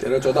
13-14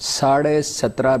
$17.5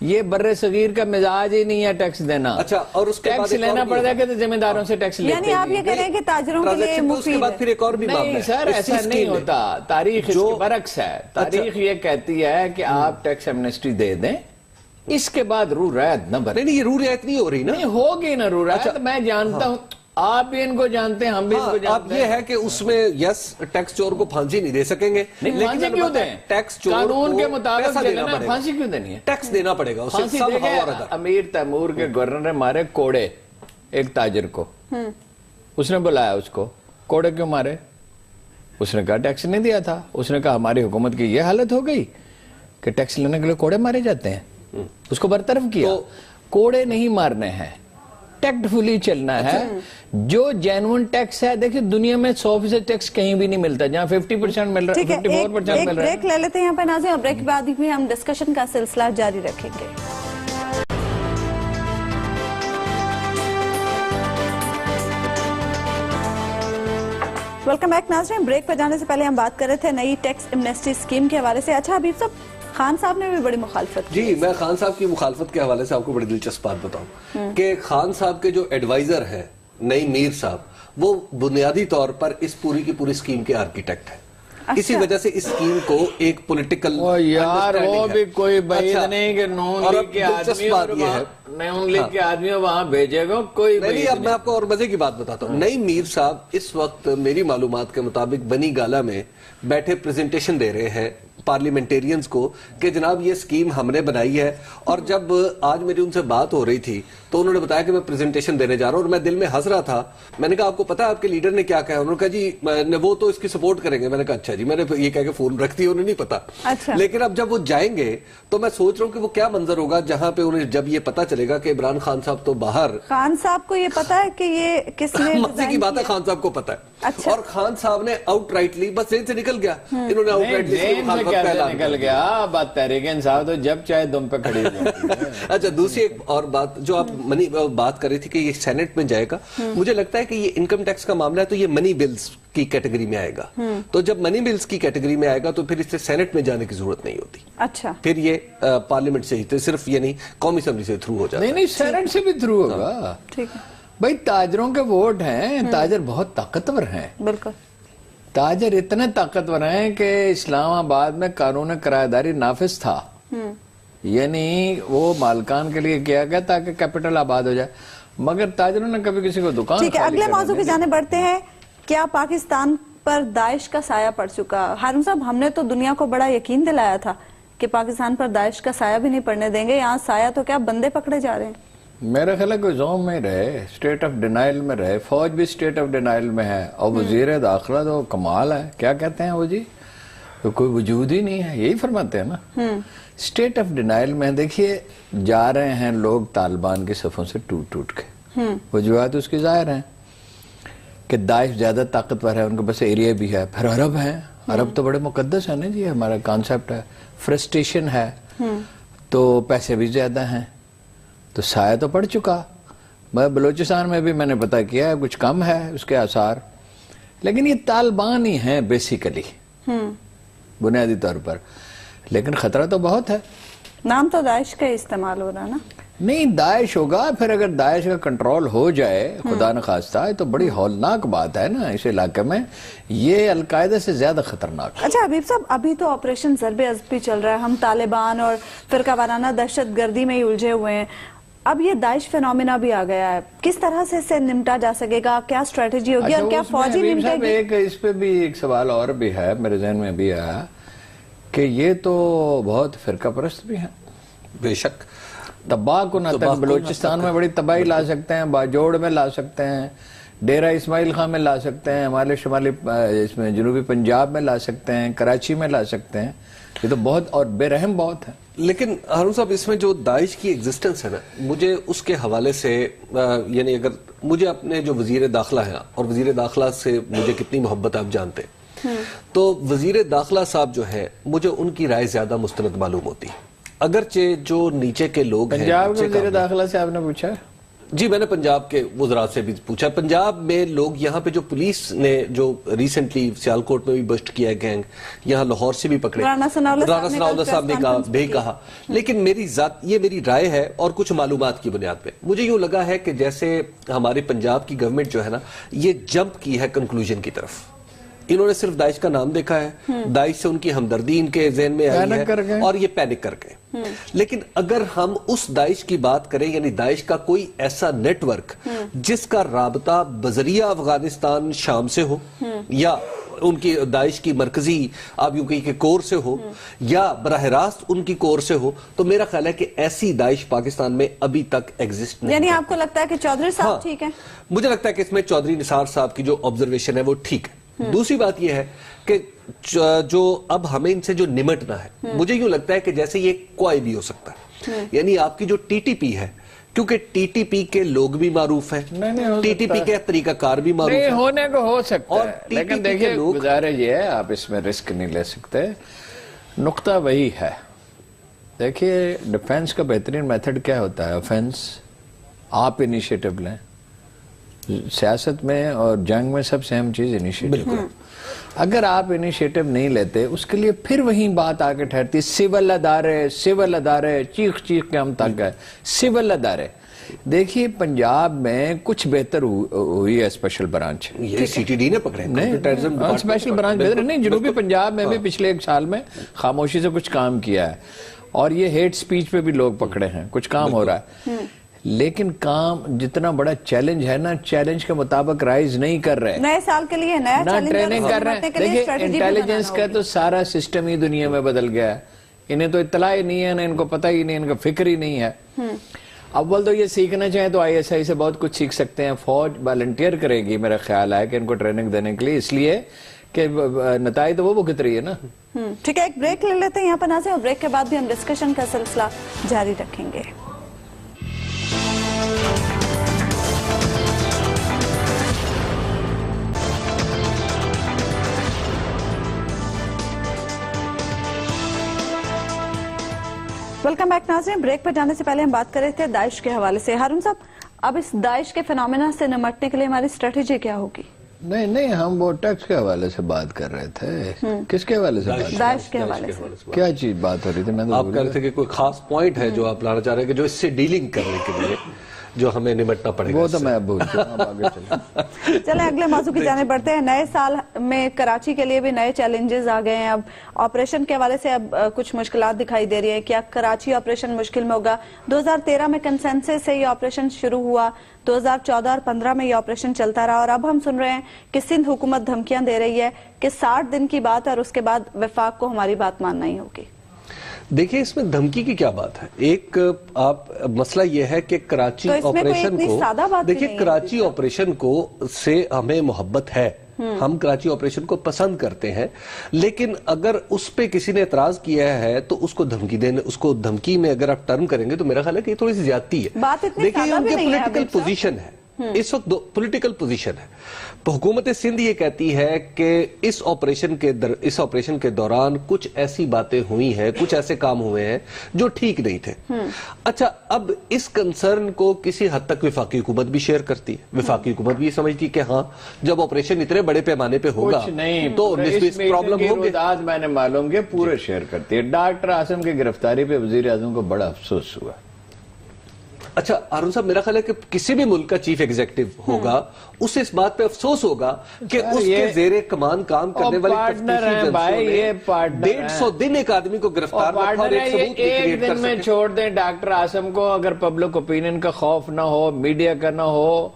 یہ بر صغیر کا مزاج ہی نہیں ہے ٹیکس دینا. اچھا اور اس کے بعد ٹیکس لینا پڑتا ہے کہ ذمہ داروں سے ٹیکس لیتے یعنی آپ یہ کہہ رہے ہیں کہ تاجروں کے لیے اس کے مفید بعد ہے. پھر ایک اور بھی معاملہ نہیں ہے سر ایسا نہیں ہوتا. تاریخ اس کے برعکس ہے. تاریخ یہ کہتی ہے کہ آپ ٹیکس ایمنسٹی دے دیں اس کے بعد رو رعایت نہ بریں. نہیں یہ رو رعایت نہیں ہو رہی نا. نہیں ہوگی نا رو رعایت. میں جانتا ہوں آپ بھی ان کو جانتے ہیں ہم بھی ان کو اب جانتے یہ ہیں. ہے کہ اس میں یس ٹیکس چور کو پھانسی نہیں دے سکیں گے نہیں پھانسی کیوں دیں؟ ٹیکس چور قانون کے کو مطابق پیسہ دینا چلنا ہے. پڑے گا. پھانسی کیوں دینی ہے؟ ٹیکس دینا پڑے گا اسے پھانسی سب دے ہوا اور گئے. ادا. امیر تیمور کے گورنر نے مارے کوڑے ایک تاجر کو. اس نے بلایا اس کو کوڑے کیوں مارے؟ اس نے کہا ٹیکس نہیں دیا تھا. اس نے کہا ہماری حکومت کی یہ حالت ہو گئی کہ ٹیکس لینے کے لیے کوڑے مارے جاتے ہیں. اس کو برطرف کیا. کوڑے نہیں مارنے ہیں ٹیکٹ فلی چلنا ہے. جو جینون ٹیکس ہے دیکھیں دنیا میں 100% ٹیکس کہیں بھی نہیں ملتا جہاں 50% مل رہا ہے 54% ایک مل رہا ہے. بریک لے لیتے ہیں یہاں پہ ناظرین اور بریک کے بعد بھی ہم ڈسکشن کا سلسلہ جاری رکھیں گے. ویلکم بیک ناظرین. بریک پہ جانے سے پہلے ہم بات کر رہے تھے نئی ٹیکس ایمنسٹی اسکیم کے حوالے سے. اچھا حبیب صاحب خان صاحب نے بھی بڑی مخالفت کی. جی میں خان صاحب کی مخالفت کے حوالے سے آپ کو بڑی دلچسپ بات بتاؤں کہ خان صاحب کے جو ایڈوائزر ہیں نئی میر صاحب وہ بنیادی طور پر اس پوری کی پوری اسکیم کے آرکیٹیکٹ ہیں. اسی وجہ سے اس اسکیم کو ایک پولیٹیکل یار وہ بھی کوئی بعید نہیں کہ نون لیگ کے آدمی وہاں بھیجے گا کوئی. نہیں اب میں آپ کو اور مزے کی بات بتاتا ہوں. نئی میر صاحب اس وقت میری معلومات کے مطابق بنی گالا میں بیٹھے پریزنٹیشن دے رہے ہیں پارلیمنٹیرینز کو کہ جناب یہ اسکیم ہم نے بنائی ہے. اور جب آج میری ان سے بات ہو رہی تھی تو انہوں نے بتایا کہ میں پریزنٹیشن دینے جا رہا ہوں اور میں دل میں ہنس رہا تھا. میں نے کہا آپ کو پتا ہے آپ کے لیڈر نے کیا کہا؟ انہوں نے کہا جی وہ تو اس کی سپورٹ کریں گے. میں نے کہا اچھا جی. میں نے یہ کہہ کے فون رکھ دی. انہیں نہیں پتا. لیکن اب جب وہ جائیں گے تو میں سوچ رہا ہوں کہ وہ کیا منظر ہوگا جہاں پہ انہیں جب یہ پتا چلے گا کہ عمران خان صاحب تو باہر. خان صاحب کو یہ پتا ہے کہ یہ کس نے مزے کی بات ہے خان صاحب کو پتا ہے. اور خان صاحب نے آؤٹ رائٹلی بس ذہن سے نکل گیا. انہوں نے آؤٹ رائٹلی نکل گیا. بات تحریک انصاف تو جب چاہے دم پہ کھڑی. اچھا دوسری ایک اور بات جو آپ منی بات کر رہی تھی کہ یہ سینٹ میں جائے گا. مجھے لگتا ہے کہ یہ انکم ٹیکس کا معاملہ ہے تو یہ منی بلز کی کیٹیگری میں آئے گا. تو جب منی بلز کی کیٹیگری میں آئے گا تو پھر اس سے سینٹ میں جانے کی ضرورت نہیں ہوتی. اچھا پھر یہ پارلیمنٹ سے ہی صرف یہ نہیں قومی اسمبلی سے تھرو ہو جاتا ہے. نہیں سینٹ سے بھی تھرو ہوگا. ٹھیک ہے بھائی تاجروں کے ووٹ ہیں. تاجر بہت طاقتور ہیں. بالکل تاجر اتنے طاقتور ہیں کہ اسلام آباد میں قانون کرایہ داری نافذ تھا. یعنی وہ مالکان کے لیے کیا گیا تاکہ کیپٹل آباد ہو جائے مگر تاجروں نے کبھی کسی کو دکان. ٹھیک ہے اگلے موضوع کی جانب بڑھتے ہیں. کیا پاکستان پر داعش کا سایہ پڑ چکا؟ ہارون صاحب ہم نے تو دنیا کو بڑا یقین دلایا تھا کہ پاکستان پر داعش کا سایہ بھی نہیں پڑنے دیں گے. یہاں سایہ تو کیا بندے پکڑے جا رہے ہیں. میرا خیال ہے کوئی زوم میں رہے اسٹیٹ آف ڈینائل میں رہے. فوج بھی اسٹیٹ آف ڈینائل میں ہے اور وزیر داخلہ تو کمال ہے. کیا کہتے ہیں وہ جی کوئی وجود ہی نہیں ہے یہی فرماتے ہیں نا. اسٹیٹ آف ڈینائل میں دیکھیے جا رہے ہیں لوگ طالبان کی صفوں سے ٹوٹ ٹوٹ کے. وجوہات اس کی ظاہر ہیں کہ داعش زیادہ طاقتور ہے ان کے پاس ایریا بھی ہے. پھر عرب ہیں. عرب تو بڑے مقدس ہیں نا جی. ہمارا کانسیپٹ ہے. فرسٹریشن ہے تو پیسے بھی زیادہ ہیں تو سایہ تو پڑ چکا. بلوچستان میں بھی میں نے پتہ کیا ہے کچھ کم ہے اس کے آثار. لیکن یہ طالبان ہی ہیں بیسیکلی بنیادی طور پر. لیکن خطرہ تو بہت ہے. نام تو داعش کا استعمال ہو رہا ہے نا. نہیں داعش ہوگا. پھر اگر داعش کا کنٹرول ہو جائے خدا نخواستہ تو بڑی ہولناک بات ہے نا اس علاقے میں. یہ القاعدہ سے زیادہ خطرناک. اچھا حبیب صاحب ابھی تو آپریشن ضرب عضب بھی چل رہا ہے. ہم طالبان اور فرقہ وارانہ دہشت گردی میں ہی الجھے ہوئے ہیں. اب یہ داعش فینومینا بھی آ گیا ہے. کس طرح سے اس سے نمٹا جا سکے گا؟ کیا اسٹریٹجی ہوگی اور کیا فوجی نمٹے گی؟ ایک اس پہ بھی ایک سوال اور بھی ہے میرے ذہن میں بھی آیا کہ یہ تو بہت فرقہ پرست بھی ہیں. بے شک تباہ کو نہ تک بلوچستان میں بڑی تباہی لا سکتے ہیں. باجوڑ میں لا سکتے ہیں. ڈیرہ اسماعیل خان میں لا سکتے ہیں. ہمارے شمالی اس میں جنوبی پنجاب میں لا سکتے ہیں. کراچی میں لا سکتے ہیں. یہ تو بہت اور بے رحم بہت ہے. لیکن ہارون صاحب اس میں جو داعش کی ایگزسٹنس ہے نا مجھے اس کے حوالے سے یعنی اگر مجھے اپنے جو وزیر داخلہ ہیں اور وزیر داخلہ سے مجھے کتنی محبت آپ جانتے تو وزیر داخلہ صاحب جو ہے مجھے ان کی رائے زیادہ مستند معلوم ہوتی. اگرچہ جو نیچے کے لوگ ہیں پنجاب کے وزیر داخلہ سے آپ نے پوچھا جی میں نے پنجاب کے وزراء سے بھی پوچھا. پنجاب میں لوگ یہاں پہ جو پولیس نے جو ریسنٹلی سیالکوٹ میں بھی بسٹ کیا ہے گینگ, یہاں لاہور سے بھی پکڑے, رانا ثناءاللہ صاحب نے کہا بھی کہا, لیکن یہ میری رائے ہے اور کچھ معلومات کی بنیاد پہ مجھے یوں لگا ہے کہ جیسے ہماری پنجاب کی گورنمنٹ جو ہے نا یہ جمپ کی ہے کنکلوژن کی طرف. انہوں نے صرف داعش کا نام دیکھا ہے, داعش سے ان کی ہمدردی ان کے ذہن میں آئی ہے اور یہ پینک کر گئے. لیکن اگر ہم اس داعش کی بات کریں, یعنی داعش کا کوئی ایسا نیٹ ورک جس کا رابطہ بذریعہ افغانستان شام سے ہو, یا ان کی داعش کی مرکزی آپ یوں کہیں کہ کور سے ہو, یا براہ راست ان کی کور سے ہو, تو میرا خیال ہے کہ ایسی داعش پاکستان میں ابھی تک ایگزسٹ نہیں. یعنی آپ کو لگتا ہے کہ چودھری صاحب ٹھیک ہے؟ مجھے لگتا ہے کہ اس میں چودھری نثار صاحب کی جو آبزرویشن ہے وہ ٹھیک ہے. دوسری بات یہ ہے کہ جو اب ہمیں ان سے جو نمٹنا ہے, مجھے یوں لگتا ہے کہ جیسے یہ کوئی بھی ہو سکتا ہے. یعنی آپ کی جو ٹی ٹی پی ہے, کیونکہ ٹی ٹی پی کے لوگ بھی معروف ہیں, ٹی ٹی پی کے طریقہ کار بھی معروف ہے, ہونے کو ہو سکتا ہے, لیکن دیکھیں گزارش یہ ہے آپ اس میں رسک نہیں لے سکتے. نقطہ وہی ہے, دیکھیے ڈیفنس کا بہترین میتھڈ کیا ہوتا ہے؟ آفینس آپ انیشیٹو لیں. سیاست میں اور جنگ میں سب سے اہم چیز انیشیٹو ہے. اگر آپ انیشیٹو نہیں لیتے, اس کے لیے پھر وہیں بات آ کے ٹھہرتی, سول ادارے چیخ کے ہم تک گئے. سول ادارے دیکھیے پنجاب میں کچھ بہتر ہوئی ہے اسپیشل برانچ, یہ سی ٹی ڈی نے پکڑے اسپیشل برانچ بہتر نہیں. جنوبی پنجاب میں بھی پچھلے ایک سال میں خاموشی سے کچھ کام کیا ہے, اور یہ ہیٹ سپیچ پہ بھی لوگ پکڑے ہیں, کچھ کام ہو رہا ہے. لیکن کام جتنا بڑا چیلنج ہے نا, چیلنج کے مطابق رائز نہیں کر رہے. نئے سال کے لیے نیا چیلنج ٹریننگ کر رہے ہیں. دیکھیں انٹیلیجنس کا تو سارا سسٹم ہی دنیا میں بدل گیا ہے. انہیں تو اطلاع ہی نہیں ہے, نہ ان کو پتہ ہی نہیں, ان کا فکر ہی نہیں ہے. اول تو یہ سیکھنا چاہیں تو آئی ایس آئی سے بہت کچھ سیکھ سکتے ہیں. فوج والنٹیئر کرے گی میرا خیال ہے کہ ان کو ٹریننگ دینے کے لیے, اس لیے کہ نتائج تو وہ بھگت رہی ہے نا. ٹھیک ہے, ایک بریک لے لیتے ہیں یہاں پر ناظرین, اور بریک کے بعد بھی ہم ڈسکشن کا سلسلہ جاری رکھیں گے. ویلکم بیک ناظرین. بریک پر جانے سے پہلے ہم بات کر رہے تھے داعش کے حوالے سے. ہارون صاحب, اب اس داعش کے فینومینا سے نمٹنے کے لیے ہماری اسٹریٹجی کیا ہوگی؟ نہیں ہم وہ ٹیکس کے حوالے سے بات کر رہے تھے. کس کے حوالے سے؟ داعش کے حوالے سے کیا چیز بات ہو رہی تھی؟ میں آپ کہہ رہے تھے کہ کوئی خاص پوائنٹ ہے جو آپ لانا چاہ رہے ہیں کہ جو اس سے ڈیلنگ کرنے کے لیے جو ہمیں نمٹنا پڑے گا. وہ تو میں اب بھول چکا ہوں. چلیں اگلے موضوع کی جانب بڑھتے ہیں. نئے سال میں کراچی کے لیے بھی نئے چیلنجز آ گئے ہیں. اب آپریشن کے حوالے سے اب کچھ مشکلات دکھائی دے رہی ہیں. کیا کراچی آپریشن مشکل میں ہوگا؟ 2013 میں کنسنسس سے یہ آپریشن شروع ہوا, 2014 اور 15 میں یہ آپریشن چلتا رہا, اور اب ہم سن رہے ہیں کہ سندھ حکومت دھمکیاں دے رہی ہے کہ 60 دن کی بات ہے اور اس کے بعد وفاق کو ہماری بات ماننا ہی ہوگی. دیکھیں اس میں دھمکی کی کیا بات ہے. ایک آپ مسئلہ یہ ہے کہ کراچی آپریشن کو, دیکھیں کراچی آپریشن کو سے ہمیں محبت ہے, ہم کراچی آپریشن کو پسند کرتے ہیں, لیکن اگر اس پہ کسی نے اعتراض کیا ہے تو اس کو دھمکی دینے, اس کو دھمکی میں اگر آپ ٹرم کریں گے تو میرا خیال ہے کہ یہ تھوڑی سی زیادتی ہے. دیکھیں یہ ان کے پولیٹیکل پوزیشن ہے, اس وقت پولیٹیکل پوزیشن ہے. حکومت سندھ یہ کہتی ہے کہ اس آپریشن کے دوران کچھ ایسی باتیں ہوئی ہیں, کچھ ایسے کام ہوئے ہیں جو ٹھیک نہیں تھے. اچھا, اب اس کنسرن کو کسی حد تک وفاقی حکومت بھی شیئر کرتی ہے. وفاقی حکومت بھی یہ سمجھتی ہے کہ ہاں جب آپریشن اتنے بڑے پیمانے پہ ہوگا تو پرابلم ہوگی. آج میں نے معلوم کیا پورے شیئر کرتی ہے. ڈاکٹر عاصم کی گرفتاری پہ وزیر اعظم کو بڑا افسوس ہوا. اچھا ہارون صاحب, میرا خیال ہے کہ کسی بھی ملک کا چیف ایگزیکٹو ہوگا اسے اس بات پہ افسوس ہوگا کہ اس کے زیر کمان کام کرنے والے پارٹنر ہیں بھائی, یہ پارٹنر 150 دن ایک آدمی کو گرفتار رکھا اور ایک ثبوت ایک دن میں چھوڑ دیں ڈاکٹر عاصم کو. اگر پبلک اوپینین کا خوف نہ ہو, میڈیا کا نہ ہو,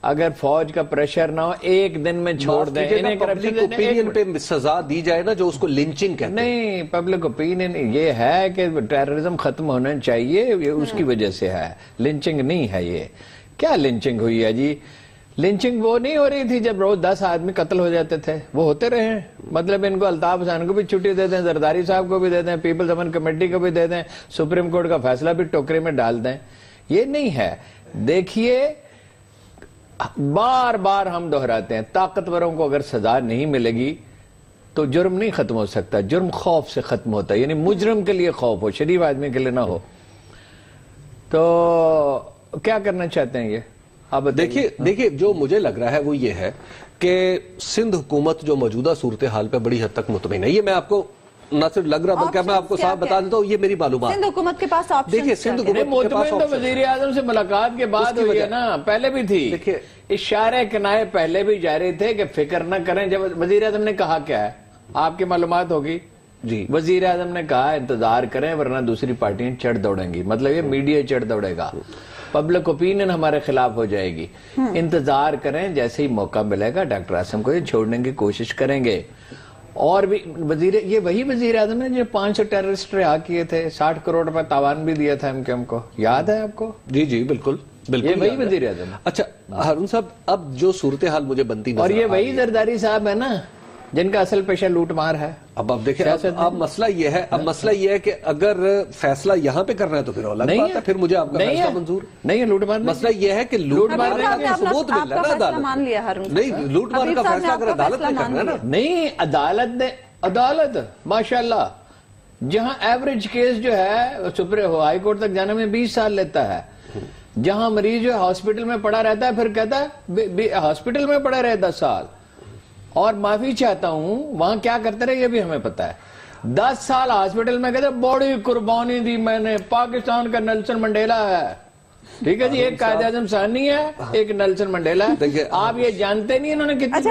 اگر فوج کا پریشر نہ ہو, ایک دن میں چھوڑ دیں. پبلک اوپینین پہ سزا دی جائے نا, جو اس کو لنچنگ کہتے ہیں. نہیں, پبلک اوپینین یہ ہے کہ ٹیررزم ختم ہونا چاہیے, یہ اس کی وجہ سے ہے, لنچنگ نہیں ہے. یہ کیا لنچنگ ہوئی ہے جی؟ لنچنگ وہ نہیں ہو رہی تھی جب روز 10 آدمی قتل ہو جاتے تھے, وہ ہوتے رہے ہیں. مطلب ان کو الطاف حسین کو بھی چھٹی دے دیں, زرداری صاحب کو بھی دے دیں, پیپلز امن کمیٹی کو بھی دے دیں, سپریم کورٹ کا فیصلہ بھی ٹوکری میں ڈال دیں. یہ نہیں ہے. دیکھیے بار بار ہم دہراتے ہیں, طاقتوروں کو اگر سزا نہیں ملے گی تو جرم نہیں ختم ہو سکتا. جرم خوف سے ختم ہوتا ہے, یعنی مجرم کے لیے خوف ہو, شریف آدمی کے لیے نہ ہو. تو کیا کرنا چاہتے ہیں یہ آپ دیکھیے جو مجھے لگ رہا ہے وہ یہ ہے کہ سندھ حکومت جو موجودہ صورتحال پہ بڑی حد تک مطمئن ہے. یہ میں آپ کو نہ صرف لگ رہا بلکہ میں آپ کو صاحب بتا دیتا ہوں, یہ میری معلومات. سندھ حکومت کے پاس آپشن دیکھیے سندھ حکومت کے پاس مطمئن تو وزیر اعظم سے ملاقات کے بعد ہوئی ہے نا, پہلے بھی تھی. دیکھیے اشارے کنائے پہلے بھی جاری تھے کہ فکر نہ کریں. جب وزیر اعظم نے کہا کیا ہے آپ کی معلومات ہوگی جی, وزیر اعظم نے کہا انتظار کریں ورنہ دوسری پارٹیاں چڑھ دوڑیں گی. مطلب یہ میڈیا چڑھ دوڑے گا, پبلک اوپینین ہمارے خلاف ہو جائے گی. انتظار کریں, جیسے ہی موقع ملے گا ڈاکٹر عاصم کو یہ چھوڑنے کی کوشش کریں گے. اور بھی یہ وہی وزیر اعظم نے جو 500 ٹیررسٹ رہا کیے تھے, 60 کروڑ روپے تاوان بھی دیا تھا MKM کو, یاد ہے آپ کو؟ جی بالکل یہ وہی وزیر اعظم. اچھا ہارون صاحب, اب جو صورتحال مجھے بنتی اور یہ وہی زرداری صاحب ہے نا جن کا اصل پیشہ لوٹ مار ہے. اب آپ دیکھیں, اب مسئلہ یہ ہے کہ اگر فیصلہ یہاں پہ کرنا ہے تو پھر الگ بات ہے, پھر مجھے آپ کا فیصلہ منظور نہیں ہے. لوٹ مار مسئلہ یہ ہے کہ لوٹ مار کا ثبوت مل رہا ہے نا عدالت نہیں, لوٹ مار کا فیصلہ اگر عدالت نے کرنا ہے نا. نہیں, عدالت ماشاءاللہ جہاں ایوریج کیس جو ہے سپریم ہائی کورٹ تک جانے میں 20 سال لیتا ہے, جہاں مریض جو ہے ہاسپٹل میں پڑا رہتا ہے پھر کہتا ہے ہاسپٹل میں پڑا رہے 10 سال. اور معافی چاہتا ہوں, وہاں کیا کرتے رہے یہ بھی ہمیں پتا ہے. 10 سال ہاسپٹل میں کہتے بڑی قربانی دی میں نے, پاکستان کا نیلسن منڈیلا ہے. ٹھیک ہے جی, ایک قائد اعظم ثانی ہے, ایک نیلسن منڈیلا ہے. آپ یہ جانتے نہیں انہوں نے کتنی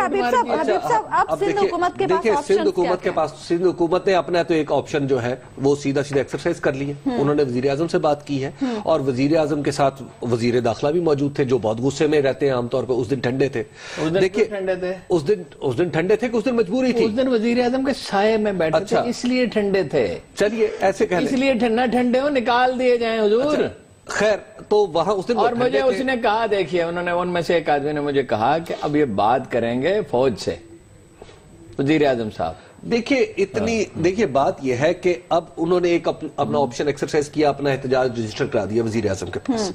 سندھ حکومت نے اپنا تو ایک آپشن جو ہے وہ سیدھا ایکسرسائز کر لی ہے. انہوں نے وزیر اعظم سے بات کی ہے, اور وزیر اعظم کے ساتھ وزیر داخلہ بھی موجود تھے جو بہت غصے میں رہتے ہیں عام طور پہ. اس دن ٹھنڈے تھے, دیکھیے اس دن ٹھنڈے تھے کہ اس دن مجبوری تھی. اس دن وزیر اعظم کے سائے میں بیٹھے تھے اس لیے ٹھنڈے تھے. چلیے ایسے کہہ لیں, اس لیے ٹھنڈے ہو نکال دیے جائیں حضور. خیر تو وہاں اس دن, اور مجھے اس نے کہا, دیکھیے انہوں نے ان میں سے ایک آدمی نے مجھے کہا کہ اب یہ بات کریں گے فوج سے, وزیر اعظم صاحب. دیکھیے بات یہ ہے کہ اب انہوں نے ایک اپنا آپشن ایکسرسائز کیا, اپنا احتجاج رجسٹر کرا دیا وزیر اعظم کے پاس.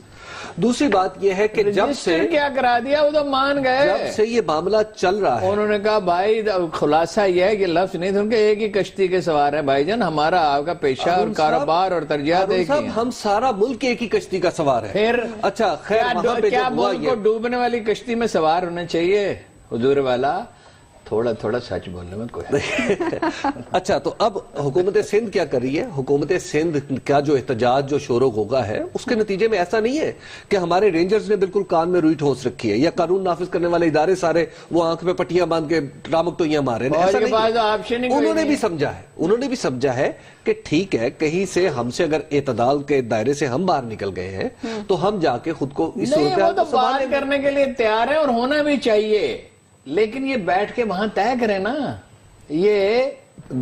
دوسری بات یہ ہے کہ جب سے کیا کرا دیا وہ تو مان گئے, جب سے یہ معاملہ چل رہا ہے انہوں نے کہا بھائی خلاصہ یہ ہے کہ لفظ نہیں تھے کہ ایک ہی کشتی کے سوار ہیں بھائی جان, ہمارا آپ کا پیشہ اور کاروبار اور ترجیحات ایک ہی ہیں. ہم سارا ملک ایک ہی کشتی کا سوار ہے. پھر اچھا خیر, کیا ملک کو ڈوبنے والی کشتی میں سوار ہونا چاہیے حضور والا؟ تھوڑا سچ بولنے میں کوئی. اچھا تو اب حکومت سندھ کیا کر رہی ہے؟ حکومت سندھ کا جو احتجاج جو شور و غوغا ہے اس کے نتیجے میں ایسا نہیں ہے کہ ہمارے رینجرز نے بالکل کان میں روئی ٹھونس رکھی ہے, یا قانون نافذ کرنے والے ادارے سارے وہ آنکھ پہ پٹیاں باندھ کے ٹرامک تو مارے ہیں. انہوں نے بھی سمجھا ہے کہ ٹھیک ہے, کہیں سے ہم سے اگر اعتدال کے دائرے سے ہم باہر نکل گئے ہیں تو ہم جا کے خود کو اس صورت بات کرنے کے لیے تیار ہیں, اور ہونا بھی چاہیے. لیکن یہ بیٹھ کے وہاں طے کریں نا, یہ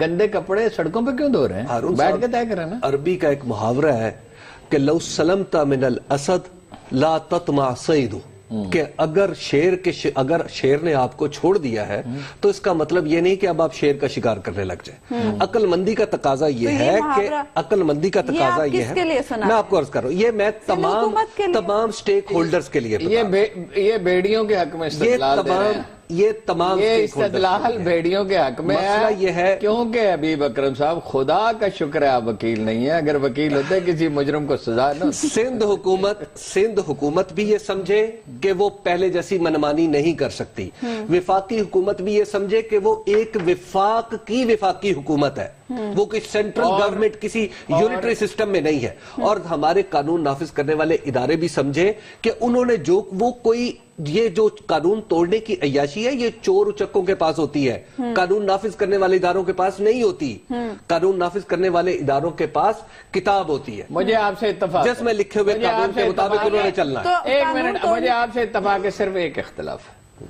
گندے کپڑے سڑکوں پہ کیوں دھو رہے ہیں؟ بیٹھ کے طے کریں نا. عربی کا ایک محاورہ ہے کہ لو سلمت من الاسد لا تطمع صید, کہ اگر شیر نے آپ کو چھوڑ دیا ہے تو اس کا مطلب یہ نہیں کہ اب آپ شیر کا شکار کرنے لگ جائیں. عقل مندی کا تقاضا یہ ہے کہ میں آپ کو عرض کر رہا ہوں, یہ میں تمام سٹیک ہولڈرز کے لیے یہ بیڑیوں کے حق میں استدلال دے رہے ہیں. یہ تمام استدلال بھیڑیوں کے حق میں ہے, کیونکہ حبیب اکرم صاحب خدا کا شکر ہے آپ وکیل نہیں ہے, اگر وکیل ہوتے کسی مجرم کو سزا نہ. سندھ حکومت بھی یہ سمجھے کہ وہ پہلے جیسی منمانی نہیں کر سکتی, وفاقی حکومت بھی یہ سمجھے کہ وہ ایک وفاقی حکومت ہے, وہ کسی سینٹرل گورنمنٹ کسی یونٹری سسٹم میں نہیں ہے. اور ہمارے قانون نافذ کرنے والے ادارے بھی سمجھے کہ انہوں نے یہ جو قانون توڑنے کی عیاشی ہے یہ چور اچکوں کے پاس ہوتی ہے, قانون نافذ کرنے والے اداروں کے پاس نہیں ہوتی. قانون نافذ کرنے والے اداروں کے پاس کتاب ہوتی ہے, مجھے آپ سے اتفاق جس میں لکھے ہوئے قانون کے مطابق انہوں نے چلنا ہے. ایک منٹ, مجھے آپ سے اتفاق ہے, صرف ایک اختلاف ہے,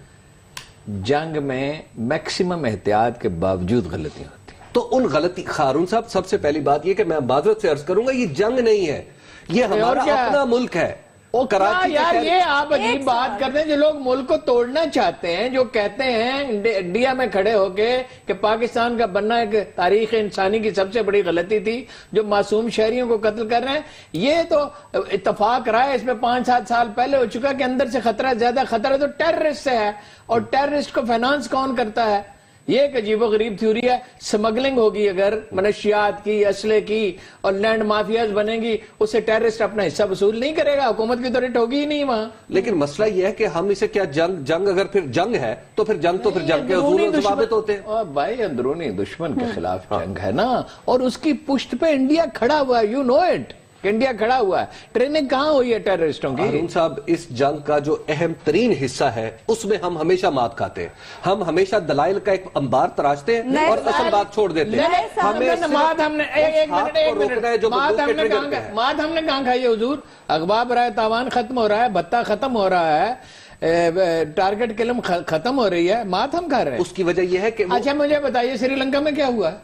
جنگ میں میکسیمم احتیاط کے باوجود غلطیاں ہوتی ہیں. تو ان غلطی, ہارون صاحب سب سے پہلی بات یہ کہ میں معذرت سے عرض کروں گا, یہ جنگ نہیں ہے, یہ ہمارا اپنا ملک ہے. یار یہ آپ عجیب بات کرتے ہیں, جو لوگ ملک کو توڑنا چاہتے ہیں, جو کہتے ہیں ڈیا میں کھڑے ہو کے کہ پاکستان کا بننا ایک تاریخ انسانی کی سب سے بڑی غلطی تھی, جو معصوم شہریوں کو قتل کر رہے ہیں, یہ تو اتفاق رہا ہے اس میں 5-7 سال پہلے ہو چکا کہ اندر سے خطرہ, زیادہ خطرہ تو ٹیررسٹ سے ہے, اور ٹیررسٹ کو فائنانس کون کرتا ہے؟ یہ ایک عجیب و غریب تھیوری ہے. سمگلنگ ہوگی اگر منشیات کی, اسلحے کی, اور لینڈ مافیاز بنیں گی, اس سے ٹیررسٹ اپنا حصہ وصول نہیں کرے گا, حکومت کی تو ریٹ ہوگی ہی نہیں وہاں. لیکن مسئلہ یہ ہے کہ ہم اسے کیا جنگ اگر پھر جنگ ہے تو پھر جنگ کے حضور ثابت ہوتے ہیں. بھائی اندرونی دشمن کے خلاف جنگ ہے نا, اور اس کی پشت پہ انڈیا کھڑا ہوا ہے. یو نو اٹ کہ انڈیا کھڑا ہوا ہے. ٹریننگ کہاں ہوئی ہے ٹیررسٹوں کی؟ ہارون صاحب, اس جنگ کا جو اہم ترین حصہ ہے اس میں ہم ہمیشہ مات کھاتے ہیں. ہم ہمیشہ دلائل کا ایک انبار تراشتے ہیں اور اصل بات چھوڑ دیتے ہیں. مات ہم نے کہاں کھائی ہے حضور؟ اخبار رہا ہے, تاوان ختم ہو رہا ہے, بھتہ ختم ہو رہا ہے, ٹارگٹ قلم ختم ہو رہی ہے, مات ہم کھا رہے ہیں. اس کی وجہ یہ ہے کہ اچھا مجھے بتائیے سری لنکا میں کیا ہوا ہے؟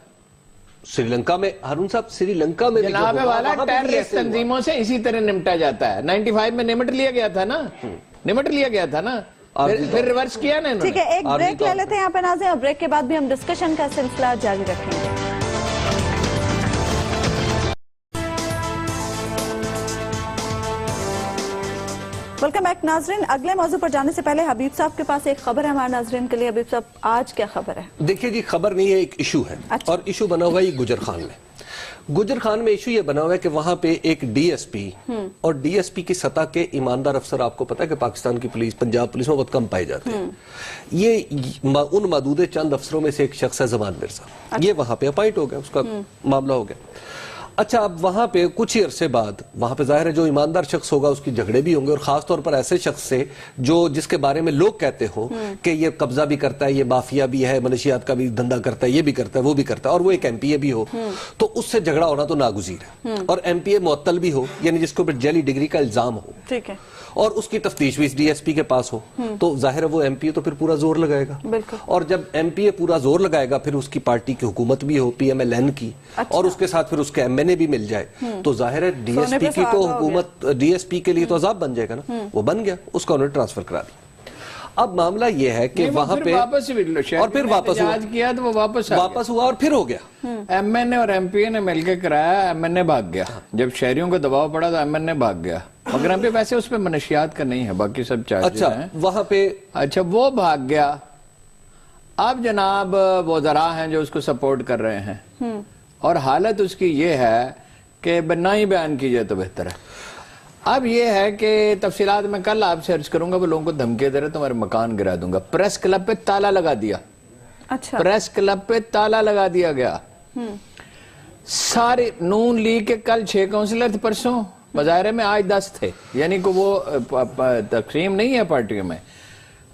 سری لنکا میں ہارون صاحب, سری لنکا میں جناب والا ٹیررسٹ تنظیموں سے اسی طرح نمٹا جاتا ہے. 95 میں نمٹ لیا گیا تھا نا, پھر ریورس کیا نا. ٹھیک ہے, ایک بریک لے لیتے ہیں یہاں پہ ناظرین, اور بریک کے بعد بھی ہم ڈسکشن کا سلسلہ جاری رکھیں گے. ویلکم بیک ناظرین. اگلے موضوع پر جانے سے پہلے حبیب صاحب کے پاس ایک خبر ہے ہمارے ناظرین کے لیے. حبیب صاحب آج کیا خبر ہے؟ دیکھیے جی, خبر نہیں ہے, ایک ایشو ہے. اور ایشو بنا ہوا ہے یہ گجر خان میں. گجر خان میں ایشو یہ بنا ہوا ہے کہ وہاں پہ ایک ڈی ایس پی, اور ڈی ایس پی کی سطح کے ایماندار افسر, آپ کو پتا ہے کہ پاکستان کی پولیس, پنجاب پولیس میں بہت کم پائے جاتے ہیں. یہ ان محدود چند افسروں میں سے ایک شخص ہے زمان مرزا. یہ وہاں پہ اپائنٹ ہو گیا, اس کا معاملہ ہو گیا. اچھا, اب وہاں پہ کچھ ہی عرصے بعد وہاں پہ ظاہر ہے جو ایماندار شخص ہوگا اس کی جھگڑے بھی ہوں گے, اور خاص طور پر ایسے شخص سے جس کے بارے میں لوگ کہتے ہو کہ یہ قبضہ بھی کرتا ہے, یہ مافیا بھی ہے, منشیات کا بھی دھندا کرتا ہے, یہ بھی کرتا ہے, وہ بھی کرتا ہے, اور وہ ایک ایم پی اے بھی ہو, تو اس سے جھگڑا ہونا تو ناگزیر ہے. اور ایم پی اے معطل بھی ہو, یعنی جس کے اوپر جعلی ڈگری کا الزام ہو, ٹھیک ہے, اور اس کی تفتیش بھی ڈی ایس پی کے پاس ہو, تو ظاہر ہے وہ ایم پی اے تو پھر پورا زور لگائے گا. اور جب ایم پی اے پورا زور لگائے گا, پھر اس کی پارٹی کی حکومت بھی ہو, پی ایم ایل این کی, اور اس کے ساتھ پھر اس کے ایم این اے بھی مل جائے, تو ظاہر ہے ڈی ایس پی کی تو حکومت, ڈی ایس پی کے لیے تو عذاب بن جائے گا نا. وہ بن گیا, اس کا انہوں نے ٹرانسفر کرا دیا. اب معاملہ یہ ہے کہ وہاں پہ اور پھر واپس ہوا اور پھر ہو گیا. ایم این اے اور ایم پی اے نے مل کے کرایا, ایم این اے بھاگ گیا. جب شہریوں کو دباؤ پڑا تو ایم این اے بھاگ گیا, مگر ایم پی ویسے اس پہ منشیات کا نہیں ہے, باقی سب چارجز ہیں. وہاں پہ اچھا وہ بھاگ گیا. اب جناب وزراء ہیں جو اس کو سپورٹ کر رہے ہیں, اور حالت اس کی یہ ہے کہ نہ ہی بیان کیجئے تو بہتر ہے. اب یہ ہے کہ تفصیلات میں کل آپ سے عرض کروں گا. وہ لوگوں کو دھمکے دے رہے تمہارے مکان گرا دوں گا. پریس کلب پہ تالا لگا دیا. اچھا, پریس کلب پہ تالا لگا دیا گیا. سارے نون لیگ کے کل 6 کونسلر تھے, پرسوں مظاہرے میں, آج 10 تھے, یعنی کہ وہ تقسیم نہیں ہے پارٹیوں میں.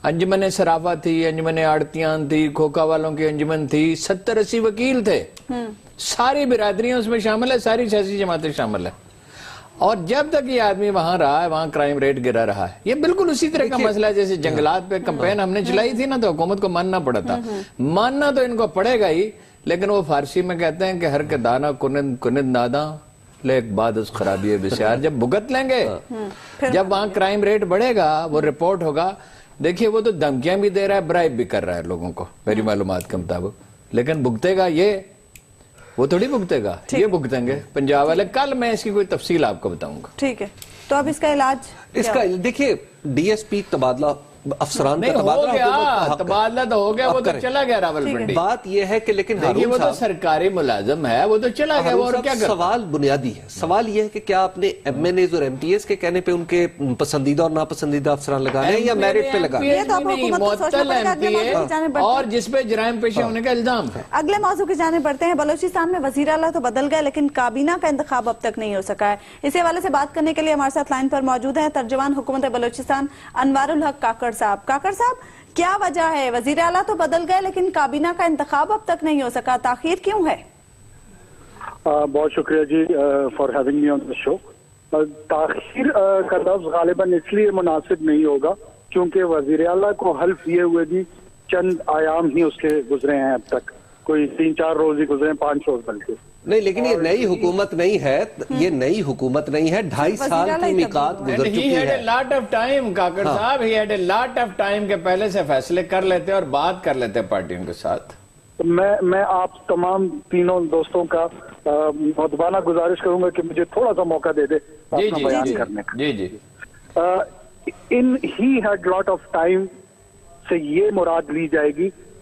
انجمن صرافہ تھی, انجمن آڑتیان تھی, کھوکھا والوں کی انجمن تھی, 70-80 وکیل تھے. ساری برادریاں اس میں شامل ہے, ساری سیاسی جماعتیں شامل ہیں. اور جب تک یہ آدمی وہاں رہا ہے, وہاں کرائم ریٹ گرا رہا ہے. یہ بالکل اسی طرح کا مسئلہ ہے جیسے جنگلات پہ کمپین ہم نے چلائی تھی نا, تو حکومت کو ماننا پڑا تھا. ماننا تو ان کو پڑے گا ہی, لیکن وہ فارسی میں کہتے ہیں کہ ہر کے دانا کند ناداں لیک بعد اس خرابی بسیار. جب بھگت لیں گے, جب وہاں کرائم ریٹ بڑھے گا, وہ رپورٹ ہوگا. دیکھیے وہ تو دھمکیاں بھی دے رہا ہے, برائب بھی کر رہا ہے لوگوں کو میری معلومات کے مطابق, لیکن بھگتے گا یہ, وہ تھوڑی بھگتے گا, یہ بھگتیں گے پنجاب والے. کل میں اس کی کوئی تفصیل آپ کو بتاؤں گا. ٹھیک ہے, تو اب اس کا علاج, اس کا دیکھیے ڈی ایس پی تبادلہ, افسران کا تبادلہ تو ہو گیا, وہ تو چلا گیا راولپنڈی. بات یہ ہے کہ لیکن وہ تو سرکاری ملازم ہے, وہ تو چلا گیا. وہ کیا کرتا؟ سوال بنیادی ہے. سوال یہ ہے کہ کیا آپ نے ایم این ایز اور ایم پی ایز کے کہنے پہ ان کے پسندیدہ اور ناپسندیدہ افسران لگانے ہیں یا میرٹ پہ لگانے ہیں؟ معطل ایم پی اے اور جس پہ جرائم پیشہ ہونے کا الزام ہے. اگلے موضوع کی جانب بڑھتے ہیں. بلوچستان میں وزیر اعلیٰ تو بدل گئے, لیکن کابینہ کا انتخاب اب تک نہیں ہو سکا ہے. اسی حوالے سے بات کرنے کے لیے ہمارے ساتھ لائن پر موجود ہیں ترجمان حکومت بلوچستان انوار الحق کاکڑ صاحب. کاکڑ صاحب, کیا وجہ ہے؟ وزیر اعلیٰ تو بدل گئے لیکن کابینہ کا انتخاب اب تک نہیں ہو سکا, تاخیر کیوں ہے؟ بہت شکریہ جی فار ہیونگ می آن دا شو. تاخیر کا لفظ غالباً اس لیے مناسب نہیں ہوگا کیونکہ وزیر اعلیٰ کو حلف دیے ہوئے بھی چند ایام ہی اس کے گزرے ہیں اب تک, کوئی 3-4 روز ہی گزرے ہیں, 5 روز بلکہ نہیں. لیکن یہ نئی حکومت نہیں ہے, یہ نئی حکومت نہیں ہے. 2.5 سال کی میقات گزر چکی ہے. لاٹ آف ٹائم کاکڑ صاحب, he had a lot of time کے پہلے سے فیصلے کر لیتے اور بات کر لیتے پارٹیوں کے ساتھ. میں آپ تمام تینوں دوستوں کا مؤدبانہ گزارش کروں گا کہ مجھے تھوڑا سا موقع دے دے اپنا بیان کرنے کا. جی جی. ان ہی ہیڈ لاٹ آف ٹائم سے یہ مراد لی جائے گی